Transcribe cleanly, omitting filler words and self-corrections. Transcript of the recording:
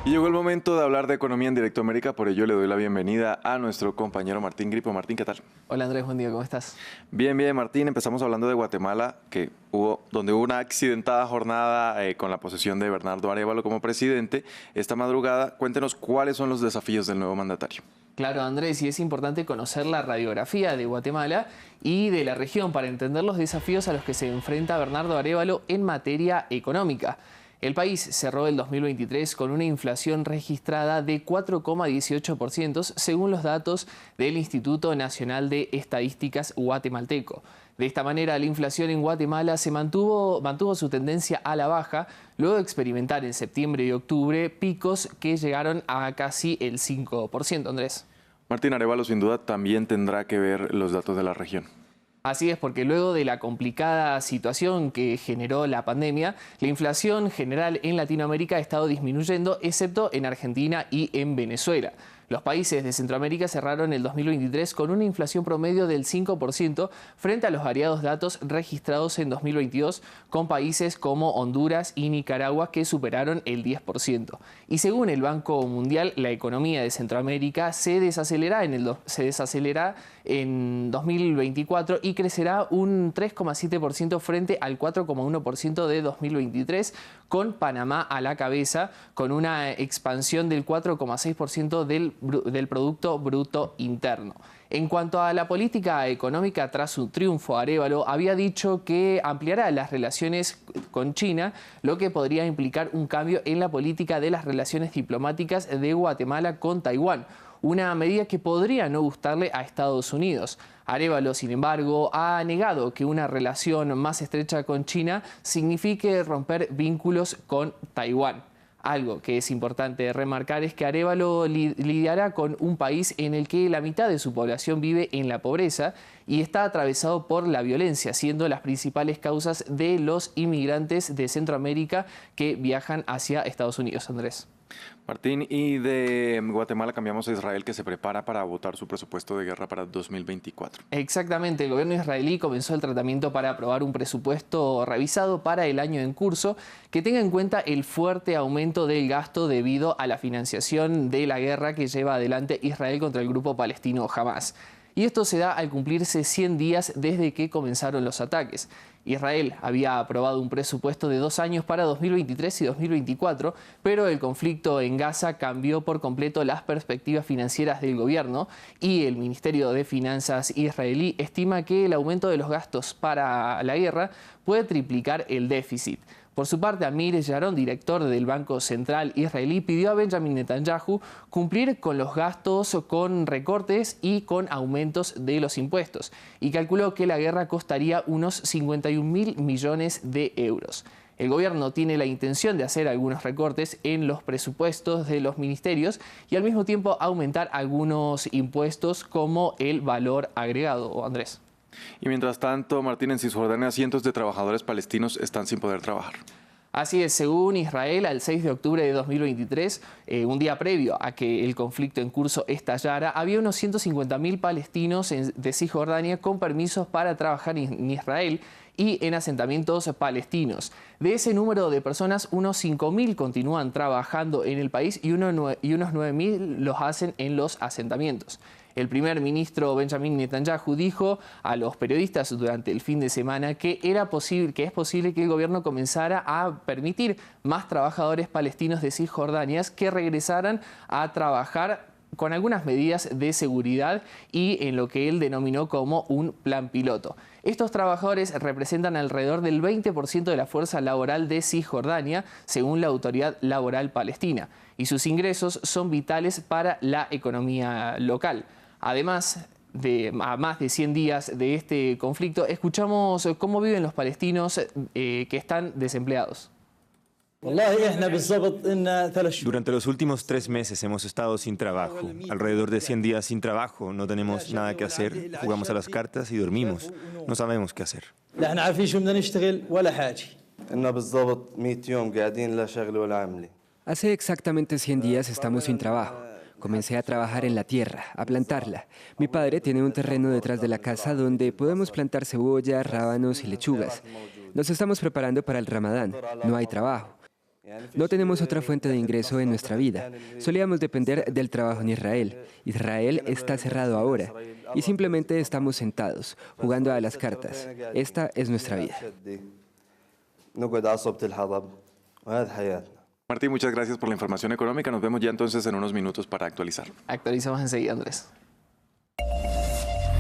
Y llegó el momento de hablar de economía en Directo América, por ello le doy la bienvenida a nuestro compañero Martín Gripo. Martín, ¿qué tal? Hola Andrés, buen día, ¿cómo estás? Bien, bien, Martín. Empezamos hablando de Guatemala, donde hubo una accidentada jornada con la posesión de Bernardo Arévalo como presidente. Esta madrugada, cuéntenos cuáles son los desafíos del nuevo mandatario. Claro, Andrés, y es importante conocer la radiografía de Guatemala y de la región para entender los desafíos a los que se enfrenta Bernardo Arévalo en materia económica. El país cerró el 2023 con una inflación registrada de 4,18% según los datos del Instituto Nacional de Estadísticas guatemalteco. De esta manera, la inflación en Guatemala mantuvo su tendencia a la baja, luego de experimentar en septiembre y octubre picos que llegaron a casi el 5%, Andrés. Martín, Arévalo sin duda también tendrá que ver los datos de la región. Así es, porque luego de la complicada situación que generó la pandemia, la inflación general en Latinoamérica ha estado disminuyendo, excepto en Argentina y en Venezuela. Los países de Centroamérica cerraron el 2023 con una inflación promedio del 5% frente a los variados datos registrados en 2022 con países como Honduras y Nicaragua que superaron el 10%. Y según el Banco Mundial, la economía de Centroamérica se desacelerará en 2024 y crecerá un 3,7% frente al 4,1% de 2023, con Panamá a la cabeza, con una expansión del 4,6% del Producto Bruto Interno. En cuanto a la política económica, tras su triunfo, Arévalo había dicho que ampliará las relaciones con China, lo que podría implicar un cambio en la política de las relaciones diplomáticas de Guatemala con Taiwán, una medida que podría no gustarle a Estados Unidos. Arévalo, sin embargo, ha negado que una relación más estrecha con China signifique romper vínculos con Taiwán. Algo que es importante remarcar es que Arévalo lidiará con un país en el que la mitad de su población vive en la pobreza y está atravesado por la violencia, siendo las principales causas de los inmigrantes de Centroamérica que viajan hacia Estados Unidos. Andrés. Martín, y de Guatemala cambiamos a Israel, que se prepara para votar su presupuesto de guerra para 2024. Exactamente, el gobierno israelí comenzó el tratamiento para aprobar un presupuesto revisado para el año en curso que tenga en cuenta el fuerte aumento del gasto debido a la financiación de la guerra que lleva adelante Israel contra el grupo palestino Hamás. Y esto se da al cumplirse 100 días desde que comenzaron los ataques. Israel había aprobado un presupuesto de 2 años para 2023 y 2024, pero el conflicto en Gaza cambió por completo las perspectivas financieras del gobierno y el Ministerio de Finanzas israelí estima que el aumento de los gastos para la guerra puede triplicar el déficit. Por su parte, Amir Yaron, director del Banco Central israelí, pidió a Benjamin Netanyahu cumplir con los gastos con recortes y con aumentos de los impuestos y calculó que la guerra costaría unos 51.000 millones de euros. El gobierno tiene la intención de hacer algunos recortes en los presupuestos de los ministerios y al mismo tiempo aumentar algunos impuestos como el valor agregado. Andrés. Y mientras tanto, Martín, en Cisjordania cientos de trabajadores palestinos están sin poder trabajar. Así es, según Israel, al 6 de octubre de 2023, un día previo a que el conflicto en curso estallara, había unos 150.000 palestinos de Cisjordania con permisos para trabajar en Israel y en asentamientos palestinos. De ese número de personas, unos 5.000 continúan trabajando en el país y unos 9.000 los hacen en los asentamientos. El primer ministro Benjamin Netanyahu dijo a los periodistas durante el fin de semana que es posible que el gobierno comenzara a permitir más trabajadores palestinos de Cisjordania que regresaran a trabajar con algunas medidas de seguridad y en lo que él denominó como un plan piloto. Estos trabajadores representan alrededor del 20% de la fuerza laboral de Cisjordania, según la Autoridad Laboral Palestina, y sus ingresos son vitales para la economía local. Además, a más de 100 días de este conflicto, escuchamos cómo viven los palestinos que están desempleados. Durante los últimos 3 meses hemos estado sin trabajo, alrededor de 100 días sin trabajo, no tenemos nada que hacer, jugamos a las cartas y dormimos, no sabemos qué hacer. Hace exactamente 100 días estamos sin trabajo. Comencé a trabajar en la tierra, a plantarla. Mi padre tiene un terreno detrás de la casa donde podemos plantar cebolla, rábanos y lechugas. Nos estamos preparando para el Ramadán. No hay trabajo. No tenemos otra fuente de ingreso en nuestra vida. Solíamos depender del trabajo en Israel. Israel está cerrado ahora y simplemente estamos sentados, jugando a las cartas. Esta es nuestra vida. Martín, muchas gracias por la información económica. Nos vemos ya entonces en unos minutos para actualizar. Actualizamos enseguida, Andrés.